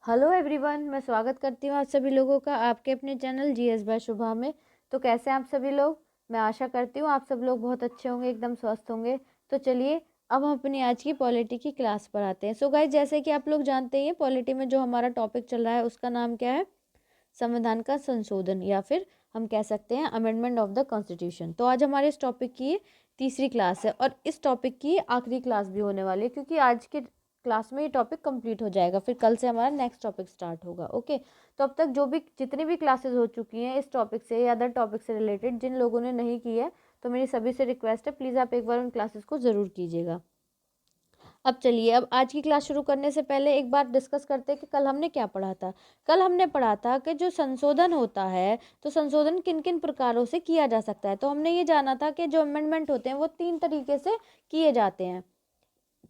Hello everyone, मैं स्वागत करती हूँ आप सभी लोगों का आपके अपने चैनल जीएस बाय शुभा में। तो कैसे हैं आप सभी लोग? मैं आशा करती हूँ आप सब लोग बहुत अच्छे होंगे, एकदम स्वस्थ होंगे। तो चलिए अब हम अपनी आज की पॉलिटी की क्लास पर आते हैं। सो गाइस, जैसे कि आप लोग जानते हैं पॉलिटी में जो हमारा टॉपिक चल रहा है उसका नाम क्या है? संविधान का संशोधन, या फिर हम कह सकते हैं अमेंडमेंट ऑफ द कॉन्स्टिट्यूशन। तो आज हमारे इस टॉपिक की तीसरी क्लास है और इस टॉपिक की आखिरी क्लास भी होने वाली है, क्योंकि आज के क्लास में ये टॉपिक कंप्लीट हो जाएगा, फिर कल से हमारा नेक्स्ट टॉपिक स्टार्ट होगा। ओके, तो अब तक जो भी जितनी भी क्लासेस हो चुकी हैं इस टॉपिक से या अदर टॉपिक से रिलेटेड, जिन लोगों ने नहीं की है तो मेरी सभी से रिक्वेस्ट है, प्लीज़ आप एक बार उन क्लासेस को ज़रूर कीजिएगा। अब चलिए, अब आज की क्लास शुरू करने से पहले एक बार डिस्कस करते हैं कि कल हमने क्या पढ़ा था। कल हमने पढ़ा था कि जो संशोधन होता है तो संशोधन किन किन प्रकारों से किया जा सकता है। तो हमने ये जाना था कि जो अमेंडमेंट होते हैं वो 3 तरीके से किए जाते हैं।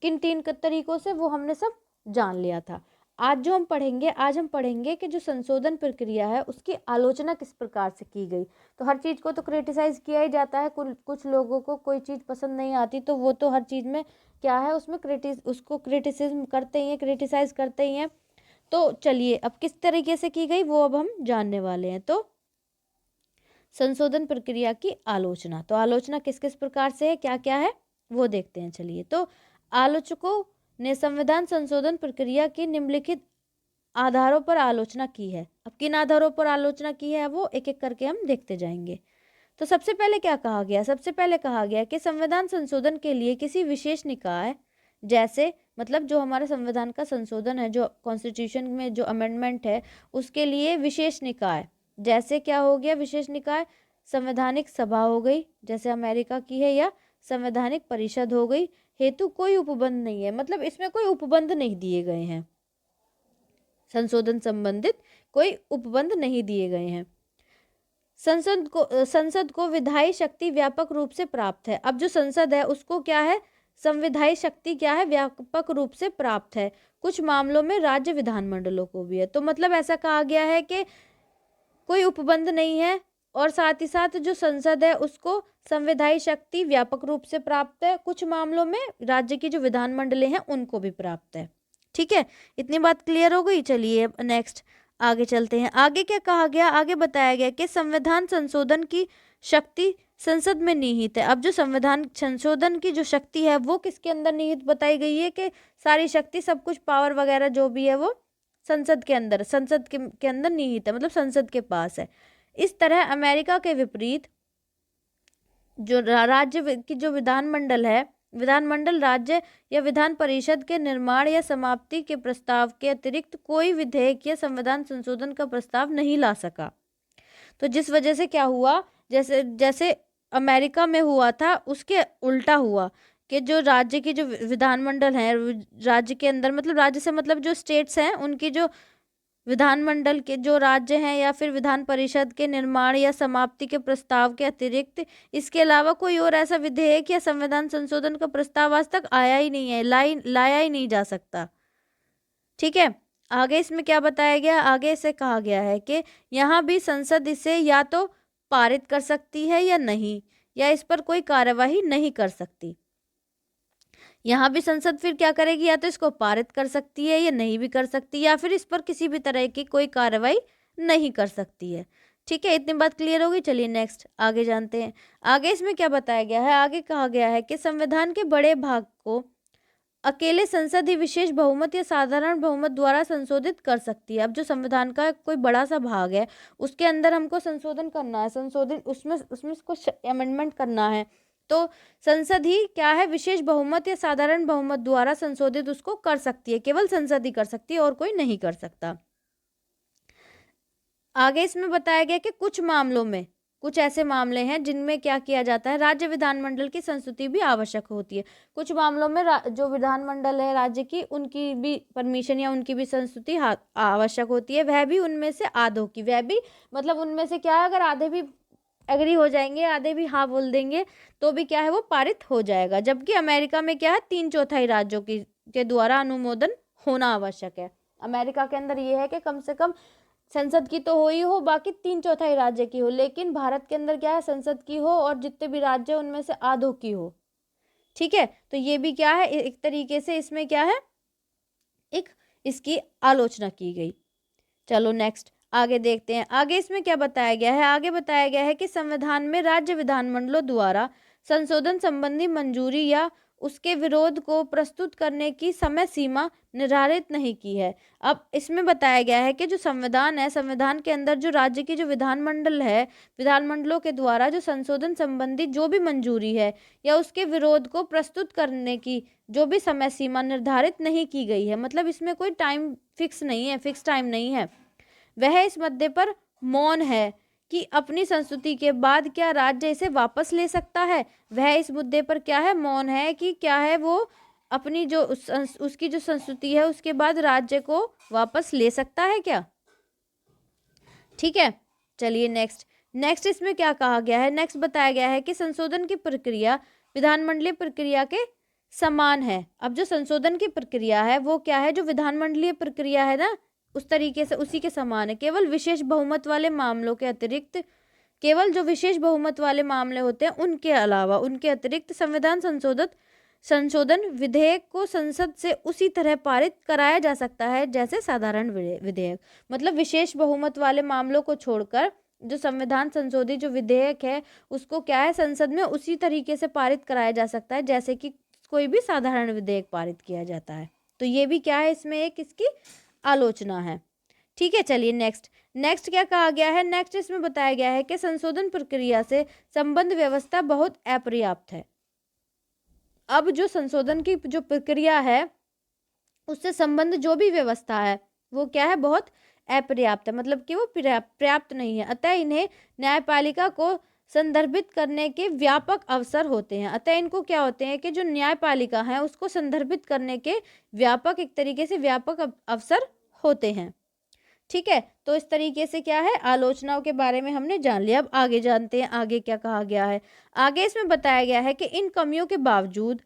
किन 3 तरीकों से, वो हमने सब जान लिया था। आज हम पढ़ेंगे कि जो संशोधन प्रक्रिया है उसकी आलोचना किस प्रकार से की गई। तो हर चीज़ को तो क्रिटिसाइज किया ही जाता है, कुछ लोगों को कोई चीज़ पसंद नहीं आती तो वो तो हर चीज़ में क्या है, उसमें उसको क्रिटिसिज्म करते ही हैं, क्रिटिसाइज करते ही हैं। तो चलिए, अब किस तरीके से की गई वो अब हम जानने वाले हैं। तो संशोधन प्रक्रिया की आलोचना, तो आलोचना किस किस प्रकार से है, क्या क्या है, वो देखते हैं। चलिए, तो आलोचकों ने संविधान संशोधन प्रक्रिया की निम्नलिखित आधारों पर आलोचना की है। अब किन आधारों पर आलोचना की है वो एक एक करके हम देखते जाएंगे। तो सबसे पहले क्या कहा गया? सबसे पहले कहा गया कि संविधान संशोधन के लिए किसी विशेष निकाय, जैसे मतलब जो हमारा संविधान का संशोधन है, जो कॉन्स्टिट्यूशन में जो अमेंडमेंट है उसके लिए विशेष निकाय, जैसे क्या हो गया विशेष निकाय? संवैधानिक सभा हो गई, जैसे अमेरिका की है, या संवैधानिक परिषद हो गई, हेतु कोई उपबंध नहीं है। मतलब इसमें कोई उपबंध नहीं दिए गए हैं, संशोधन संबंधित कोई उपबंध नहीं दिए गए हैं। संसद को विधायी शक्ति व्यापक रूप से प्राप्त है। अब जो संसद है उसको क्या है, संविधायी शक्ति क्या है, व्यापक रूप से प्राप्त है। कुछ मामलों में राज्य विधानमंडलों को भी है। तो मतलब ऐसा कहा गया है कि कोई उपबंध नहीं है, और साथ ही साथ जो संसद है उसको संविधायी शक्ति व्यापक रूप से प्राप्त है। कुछ मामलों में राज्य की जो विधानमंडलें हैं उनको भी प्राप्त है। ठीक है, इतनी बात क्लियर हो गई। चलिए नेक्स्ट आगे चलते हैं। आगे क्या कहा गया? आगे बताया गया कि संविधान संशोधन की शक्ति संसद में निहित है। अब जो संविधान संशोधन की जो शक्ति है वो किसके अंदर निहित बताई गई है? कि सारी शक्ति, सब कुछ पावर वगैरह जो भी है वो संसद के अंदर, के अंदर निहित है, मतलब संसद के पास है। इस तरह अमेरिका के विपरीत जो राज्य की जो विधानमंडल है, विधानमंडल राज्य या विधान परिषद के निर्माण या समाप्ति के प्रस्ताव के अतिरिक्त कोई विधेयक या संविधान संशोधन का प्रस्ताव नहीं ला सका। तो जिस वजह से क्या हुआ, जैसे जैसे अमेरिका में हुआ था उसके उल्टा हुआ कि जो राज्य की जो विधानमंडल है, राज्य के अंदर मतलब राज्य से मतलब जो स्टेट्स हैं उनकी जो विधानमंडल के जो राज्य हैं या फिर विधान परिषद के निर्माण या समाप्ति के प्रस्ताव के अतिरिक्त इसके अलावा कोई और ऐसा विधेयक या संविधान संशोधन का प्रस्ताव आज तक आया ही नहीं है, लाया ही नहीं जा सकता। ठीक है, आगे इसमें क्या बताया गया? आगे इसे कहा गया है कि यहाँ भी संसद इसे या तो पारित कर सकती है या नहीं, या इस पर कोई कार्यवाही नहीं कर सकती। यहाँ भी संसद फिर क्या करेगी? या तो इसको पारित कर सकती है या नहीं भी कर सकती, या फिर इस पर किसी भी तरह की कोई कार्रवाई नहीं कर सकती है। ठीक है, इतनी बात क्लियर होगी। चलिए नेक्स्ट आगे जानते हैं। आगे इसमें क्या बताया गया है? आगे कहा गया है कि संविधान के बड़े भाग को अकेले संसद ही विशेष बहुमत या साधारण बहुमत द्वारा संशोधित कर सकती है। अब जो संविधान का कोई बड़ा सा भाग है उसके अंदर हमको संशोधन करना है, संशोधन उसमें उसमें कुछ अमेंडमेंट करना है, तो संसद ही क्या है, विशेष बहुमत या साधारण बहुमत द्वारा संशोधित उसको कर सकती है। केवल संसद ही कर सकती है और कोई नहीं कर सकता। आगे इसमें बताया गया कि कुछ मामलों में, कुछ ऐसे मामले हैं जिनमें क्या किया जाता है, राज्य विधानमंडल की संस्तुति भी आवश्यक होती है। कुछ मामलों में जो विधानमंडल है राज्य की, उनकी भी परमिशन या उनकी भी संस्तुति आवश्यक होती है, वह भी उनमें से आधों की, वह भी मतलब उनमें से क्या है, अगर आधे भी एग्री हो जाएंगे, आधे भी हाँ बोल देंगे तो भी क्या है वो पारित हो जाएगा। जबकि अमेरिका में क्या है, 3/4 राज्यों की के द्वारा अनुमोदन होना आवश्यक है। अमेरिका के अंदर ये है कि कम से कम संसद की तो हो ही हो, बाकी 3/4 राज्य की हो। लेकिन भारत के अंदर क्या है, संसद की हो और जितने भी राज्य उनमें से आधों की हो। ठीक है, तो ये भी क्या है, एक तरीके से इसमें क्या है, एक इसकी आलोचना की गई। चलो नेक्स्ट आगे देखते हैं। आगे इसमें क्या बताया गया है? आगे बताया गया है कि संविधान में राज्य विधानमंडलों द्वारा संशोधन संबंधी मंजूरी या उसके विरोध को प्रस्तुत करने की समय सीमा निर्धारित नहीं की है। अब इसमें बताया गया है कि जो संविधान है, संविधान के अंदर जो राज्य की जो विधानमंडल है, विधानमंडलों के द्वारा जो संशोधन संबंधी जो भी मंजूरी है या उसके विरोध को प्रस्तुत करने की जो भी समय सीमा निर्धारित नहीं की गई है, मतलब इसमें कोई टाइम फिक्स नहीं है, फिक्स टाइम नहीं है, वह इस मुद्दे पर मौन है कि अपनी संस्तुति के बाद क्या राज्य इसे वापस ले सकता है। वह इस मुद्दे पर क्या है? मौन है कि क्या है, वो अपनी जो उसकी जो संस्तुति है उसके बाद राज्य को वापस ले सकता है क्या? ठीक है, चलिए नेक्स्ट इसमें क्या कहा गया है? नेक्स्ट बताया गया है कि संशोधन की प्रक्रिया विधानमंडलीय प्रक्रिया के समान है। अब जो संशोधन की प्रक्रिया है वो क्या है? जो विधानमंडलीय प्रक्रिया है ना, उस तरीके से उसी के समान है। केवल विशेष बहुमत वाले मामलों के अतिरिक्त, केवल जो विशेष बहुमत वाले मामले होते हैं उनके अलावा, उनके अतिरिक्त संविधान संशोधन विधेयक को संसद से उसी तरह पारित कराया जा सकता है जैसे साधारण विधेयक। मतलब विशेष बहुमत वाले मामलों को छोड़कर जो संविधान संशोधित जो विधेयक है उसको क्या है, संसद में उसी तरीके से पारित कराया जा सकता है जैसे कि कोई भी साधारण विधेयक पारित किया जाता है। तो ये भी क्या है, इसमें एक इसकी आलोचना है। ठीक है, चलिए नेक्स्ट क्या कहा गया है? नेक्स्ट इसमें बताया गया है कि संशोधन प्रक्रिया से संबंध व्यवस्था बहुत अपर्याप्त है। अब जो संशोधन की जो प्रक्रिया है उससे संबंध जो भी व्यवस्था है वो क्या है, बहुत अपर्याप्त है, मतलब कि वो पर्याप्त नहीं है। अतः इन्हें न्यायपालिका को संदर्भित करने के व्यापक अवसर होते हैं। अतः इनको क्या होते हैं कि जो न्यायपालिका है उसको संदर्भित करने के व्यापक, एक तरीके से व्यापक अवसर होते हैं। ठीक है, तो इस तरीके से क्या है, आलोचनाओं के बारे में हमने जान लिया। अब आगे जानते हैं आगे क्या कहा गया है। आगे इसमें बताया गया है कि इन कमियों के बावजूद,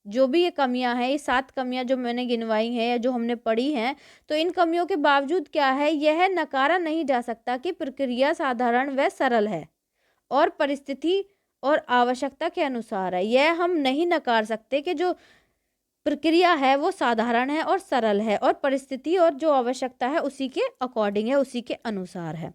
जो भी ये कमियां हैं, ये 7 कमियां जो मैंने गिनवाई हैं या जो हमने पढ़ी हैं, तो इन कमियों के बावजूद क्या है, यह नकारा नहीं जा सकता कि प्रक्रिया साधारण व सरल है और परिस्थिति और आवश्यकता के अनुसार है। यह हम नहीं नकार सकते कि जो प्रक्रिया है वो साधारण है और सरल है और परिस्थिति और जो आवश्यकता है उसी के अकॉर्डिंग है, उसी के अनुसार है।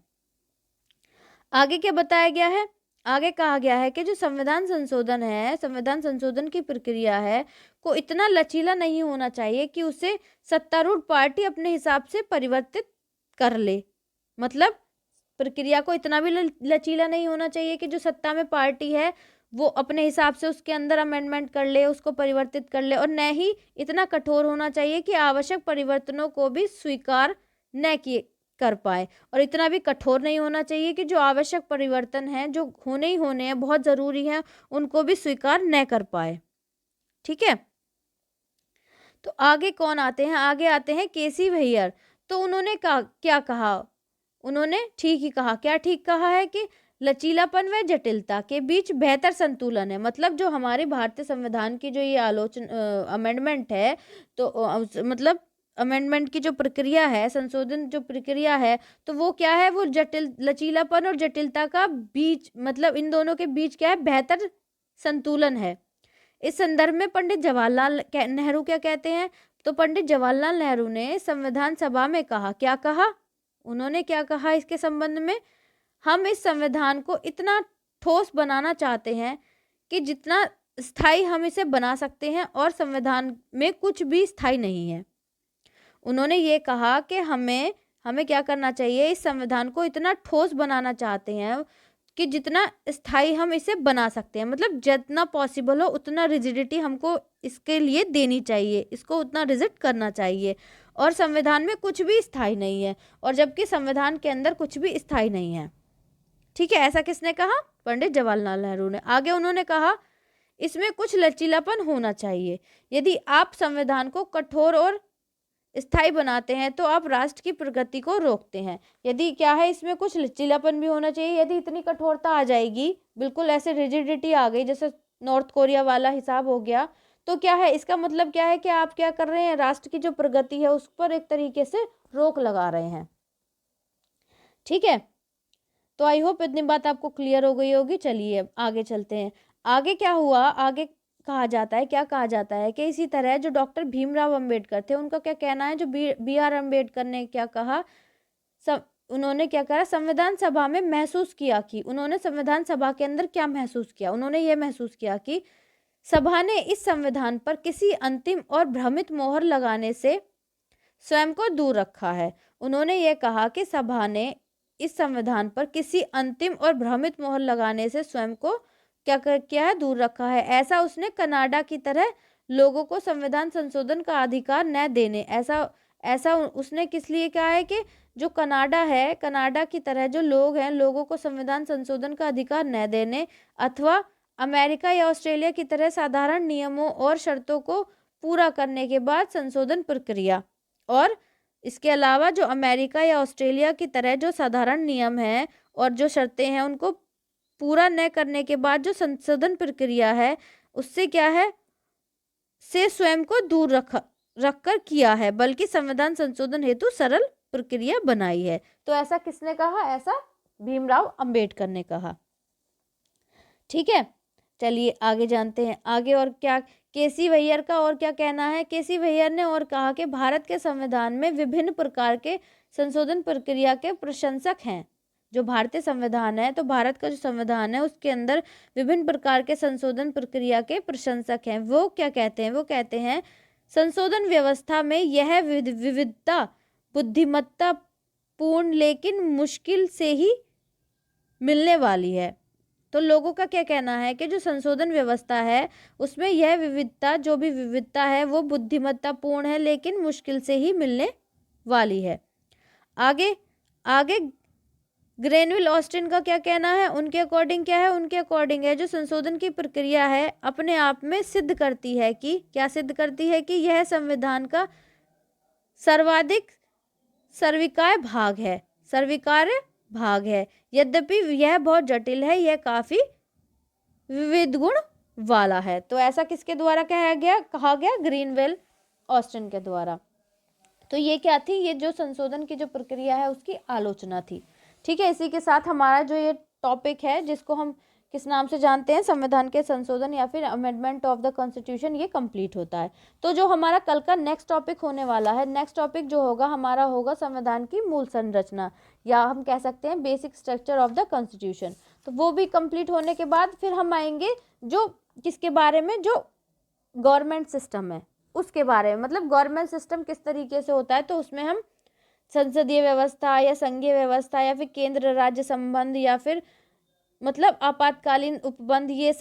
आगे क्या बताया गया है? आगे कहा गया है कि जो संविधान संशोधन है, संविधान संशोधन की प्रक्रिया है को इतना लचीला नहीं होना चाहिए कि उसे सत्तारूढ़ पार्टी अपने हिसाब से परिवर्तित कर ले। मतलब प्रक्रिया को इतना भी लचीला नहीं होना चाहिए कि जो सत्ता में पार्टी है वो अपने हिसाब से उसके अंदर अमेंडमेंट कर ले, उसको परिवर्तित कर ले, और न ही इतना कठोर होना चाहिए कि आवश्यक परिवर्तनों को भी स्वीकार न किए कर पाए, और इतना भी कठोर नहीं होना चाहिए कि जो आवश्यक परिवर्तन हैं, जो होने ही होने हैं, बहुत ज़रूरी हैं, उनको भी स्वीकार न कर पाए। ठीक है, तो आगे कौन आते हैं? आगे आते हैं केसी भैयर। तो उन्होंने क्या कहा? उन्होंने ठीक ही कहा। क्या ठीक कहा है? कि लचीलापन व जटिलता के बीच बेहतर संतुलन है। मतलब जो हमारे भारतीय संविधान की जो ये अमेंडमेंट है, तो मतलब अमेंडमेंट की जो प्रक्रिया है, संशोधन जो प्रक्रिया है, तो वो क्या है, वो लचीलापन और जटिलता का बीच, मतलब इन दोनों के बीच क्या है, बेहतर संतुलन है। इस संदर्भ में पंडित जवाहरलाल नेहरू क्या कहते हैं? तो पंडित जवाहरलाल नेहरू ने संविधान सभा में कहा, क्या कहा? उन्होंने क्या कहा इसके संबंध में? हम इस संविधान को इतना ठोस बनाना चाहते हैं कि जितना स्थायी हम इसे बना सकते हैं, और संविधान में कुछ भी स्थायी नहीं है। उन्होंने ये कहा कि हमें क्या करना चाहिए, इस संविधान को इतना ठोस बनाना चाहते हैं कि जितना स्थायी हम इसे बना सकते हैं, मतलब जितना पॉसिबल हो उतना रिजिडिटी हमको इसके लिए देनी चाहिए, इसको उतना रिजिड करना चाहिए, और संविधान में कुछ भी स्थायी नहीं है, और जबकि संविधान के अंदर कुछ भी स्थायी नहीं है। ठीक है, ऐसा किसने कहा? पंडित जवाहरलाल नेहरू ने। आगे उन्होंने कहा इसमें कुछ लचीलापन होना चाहिए। यदि आप संविधान को कठोर और स्थायी बनाते हैं तो आप राष्ट्र की प्रगति को रोकते हैं। यदि क्या है, इसमें कुछ लचीलापन भी होना चाहिए। यदि इतनी कठोरता आ जाएगी, बिल्कुल ऐसे रिजिडिटी आ गई जैसे नॉर्थ कोरिया वाला हिसाब हो गया, तो क्या है, इसका मतलब क्या है कि आप क्या कर रहे हैं, राष्ट्र की जो प्रगति है उस पर एक तरीके से रोक लगा रहे हैं। ठीक है, तो आई होप इतनी बात आपको क्लियर हो गई होगी। चलिए अब आगे चलते हैं। आगे क्या हुआ? आगे कहा जाता है, क्या कहा जाता है कि इसी तरह जो डॉक्टर भीमराव अंबेडकर थे, उनका क्या कहना है, जो बी आर अम्बेडकर ने क्या कहा, उन्होंने क्या करा, संविधान सभा में महसूस किया कि, उन्होंने संविधान सभा के अंदर क्या महसूस किया, उन्होंने ये महसूस किया कि सभा ने इस संविधान पर किसी अंतिम और भ्रमित मोहर लगाने से स्वयं को दूर रखा है। उन्होंने ये कहा कि सभा ने इस संविधान पर किसी अंतिम और भ्रमित मोहर लगाने से स्वयं को क्या है, दूर रखा है। ऐसा उसने कनाडा की तरह लोगों को संविधान संशोधन का अधिकार न देने, ऐसा उसने किस लिए कहा है कि जो कनाडा है, कनाडा की तरह जो लोग हैं, लोगों को संविधान संशोधन का अधिकार न देने अथवा अमेरिका या ऑस्ट्रेलिया की तरह साधारण नियमों और शर्तों को पूरा करने के बाद संशोधन प्रक्रिया, और इसके अलावा जो अमेरिका या ऑस्ट्रेलिया की तरह जो साधारण नियम हैं और जो शर्तें हैं उनको पूरा न करने के बाद जो संशोधन प्रक्रिया है उससे क्या है, से स्वयं को दूर रखकर किया है, बल्कि संविधान संशोधन हेतु सरल प्रक्रिया बनाई है। तो ऐसा किसने कहा, ऐसा भीमराव अंबेडकर ने कहा। ठीक है, चलिए आगे जानते हैं। आगे और क्या, केसी वैयर का और क्या कहना है। केसी वैयर ने और कहा कि भारत के संविधान में विभिन्न प्रकार के संशोधन प्रक्रिया के प्रशंसक हैं। जो भारतीय संविधान है, तो भारत का जो संविधान है उसके अंदर विभिन्न प्रकार के संशोधन प्रक्रिया के प्रशंसक हैं। वो क्या कहते हैं, वो कहते हैं संशोधन व्यवस्था में यह विविधता बुद्धिमत्ता पूर्ण लेकिन मुश्किल से ही मिलने वाली है। तो लोगों का क्या कहना है कि जो संशोधन व्यवस्था है उसमें यह विविधता, जो भी विविधता है वो बुद्धिमत्तापूर्ण है लेकिन मुश्किल से ही मिलने वाली है। आगे ग्रेनविल ऑस्टिन का क्या कहना है। उनके अकॉर्डिंग क्या है, उनके अकॉर्डिंग है जो संशोधन की प्रक्रिया है अपने आप में सिद्ध करती है कि, क्या सिद्ध करती है कि यह संविधान का सर्वाधिक स्वीकार्य भाग है। यद्यपि यह बहुत जटिल है, यह काफी विविध गुण वाला है। तो ऐसा किसके द्वारा कहा गया, ग्रीनवेल ऑस्टिन के द्वारा। तो ये क्या थी, ये जो संशोधन की जो प्रक्रिया है उसकी आलोचना थी। ठीक है, इसी के साथ हमारा जो ये टॉपिक है जिसको हम किस नाम से जानते हैं, संविधान के संशोधन या फिर अमेंडमेंट ऑफ द कॉन्स्टिट्यूशन, ये कंप्लीट होता है। तो जो हमारा कल का नेक्स्ट टॉपिक होने वाला है, नेक्स्ट टॉपिक जो होगा हमारा होगा संविधान की मूल संरचना, या हम कह सकते हैं basic structure of the constitution. तो वो भी कंप्लीट होने के बाद फिर हम आएंगे जो किसके बारे में, जो गवर्नमेंट सिस्टम है उसके बारे में, मतलब गवर्नमेंट सिस्टम किस तरीके से होता है। तो उसमें हम संसदीय व्यवस्था या संघीय व्यवस्था या फिर केंद्र राज्य संबंध या फिर मतलब आपातकालीन उपबंध, ये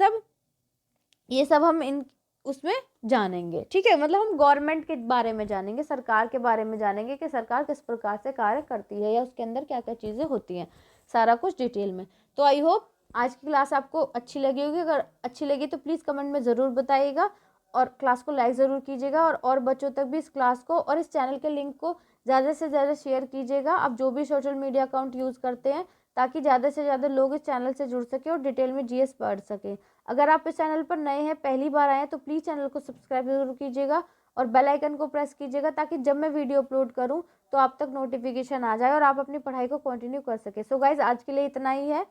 सब हम उसमें जानेंगे। ठीक है, मतलब हम गवर्नमेंट के बारे में जानेंगे, सरकार के बारे में जानेंगे कि सरकार किस प्रकार से कार्य करती है या उसके अंदर क्या क्या चीज़ें होती हैं, सारा कुछ डिटेल में। तो आई होप आज की क्लास आपको अच्छी लगी होगी। अगर अच्छी लगी तो प्लीज़ कमेंट में ज़रूर बताइएगा और क्लास को लाइक ज़रूर कीजिएगा और बच्चों तक भी इस क्लास को और इस चैनल के लिंक को ज़्यादा से ज़्यादा शेयर कीजिएगा। आप जो भी सोशल मीडिया अकाउंट यूज़ करते हैं, ताकि ज़्यादा से ज़्यादा लोग इस चैनल से जुड़ सके और डिटेल में जीएस पढ़ सकें। अगर आप इस चैनल पर नए हैं, पहली बार आए हैं, तो प्लीज़ चैनल को सब्सक्राइब जरूर कीजिएगा और बेल आइकन को प्रेस कीजिएगा, ताकि जब मैं वीडियो अपलोड करूं तो आप तक नोटिफिकेशन आ जाए और आप अपनी पढ़ाई को कंटिन्यू कर सके। सो गाइज, आज के लिए इतना ही है।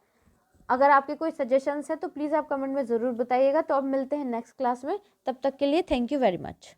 अगर आपके कोई सजेशंस है तो प्लीज़ आप कमेंट में ज़रूर बताइएगा। तो अब मिलते हैं नेक्स्ट क्लास में, तब तक के लिए थैंक यू वेरी मच।